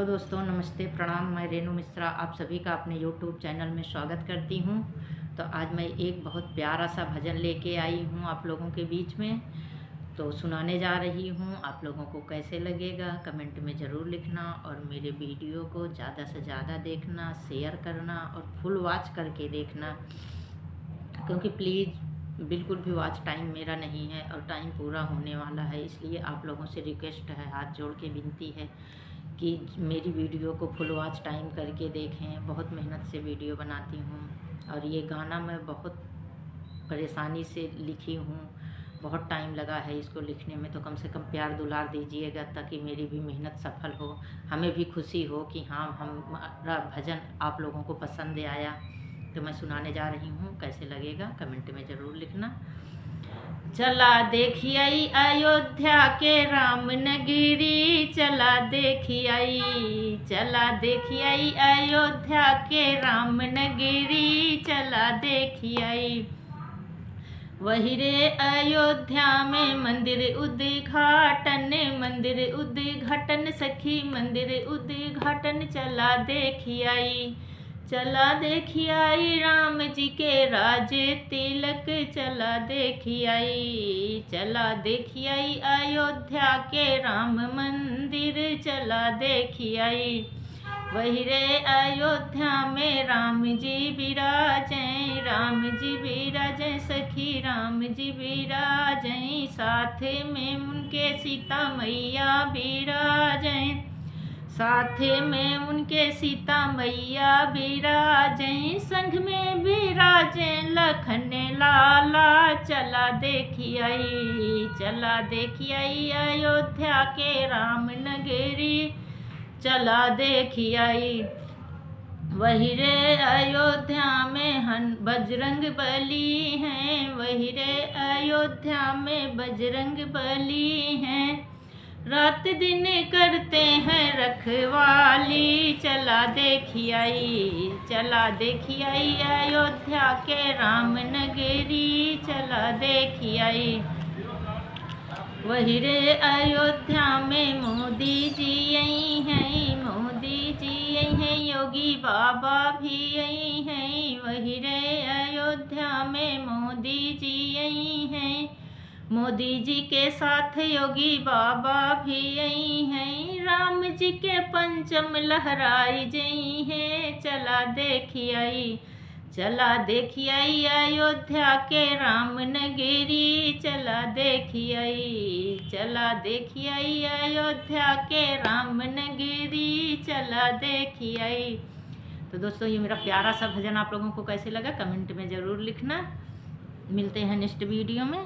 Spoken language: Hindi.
हेलो दोस्तों, नमस्ते, प्रणाम। मैं रेणु मिश्रा आप सभी का अपने यूट्यूब चैनल में स्वागत करती हूँ। तो आज मैं एक बहुत प्यारा सा भजन लेके आई हूँ आप लोगों के बीच में, तो सुनाने जा रही हूँ। आप लोगों को कैसे लगेगा कमेंट में ज़रूर लिखना, और मेरे वीडियो को ज़्यादा से ज़्यादा देखना, शेयर करना और फुल वॉच करके देखना, क्योंकि प्लीज़ बिल्कुल भी वॉच टाइम मेरा नहीं है और टाइम पूरा होने वाला है। इसलिए आप लोगों से रिक्वेस्ट है, हाथ जोड़ के विनती है कि मेरी वीडियो को फुल वॉच टाइम करके देखें। बहुत मेहनत से वीडियो बनाती हूँ और ये गाना मैं बहुत परेशानी से लिखी हूँ। बहुत टाइम लगा है इसको लिखने में, तो कम से कम प्यार दुलार दीजिएगा ताकि मेरी भी मेहनत सफल हो, हमें भी खुशी हो कि हाँ हमारा भजन आप लोगों को पसंद आया। तो मैं सुनाने जा रही हूँ, कैसे लगेगा कमेंट में ज़रूर लिखना। चला देखिए अयोध्या के राम नगरी, चला देखिए, चला देखिए अयोध्या के राम नगरी, चला देखिए। वही रे अयोध्या में मंदिर उद्घाटन, मंदिर उद्घाटन सखी, मंदिर उद्घाटन चला देखिए। चला देखिए राम जी के राज तिलक, चला देखिए। चला देखिए अयोध्या के राम मंदिर, चला देखिए। वही रे अयोध्या में राम जी विराजें, राम जी विराजें सखी, राम जी विराजें। साथ में उनके सीता मैया विराजें, साथ में उनके सीता मैया विराजें। संग में विराजें लखन लाला, चला देखिए, चला देखिए अयोध्या के राम नगरी, चला देखिए। वही रे अयोध्या में बजरंग बली हैं, वही रे अयोध्या में बजरंग बली हैं। रात दिन करते हैं रखवाली, चला देखिए, चला देखिए अयोध्या के राम नगरी, चला देखिए। वही रे अयोध्या में मोदी जी आई हैं, मोदी जी आई हैं, योगी बाबा भी आई हैं। वही रे अयोध्या में मोदी जी आई हैं, मोदी जी के साथ योगी बाबा भी आई हैं। राम जी के पंचम लहराई जई हैं, चला देखिए, चला देखिए अयोध्या के राम नगरी, चला देखिए, चला देखिए अयोध्या के राम नगरी, चला देखिए। तो दोस्तों, ये मेरा प्यारा सा भजन आप लोगों को कैसे लगा कमेंट में ज़रूर लिखना। मिलते हैं नेक्स्ट वीडियो में।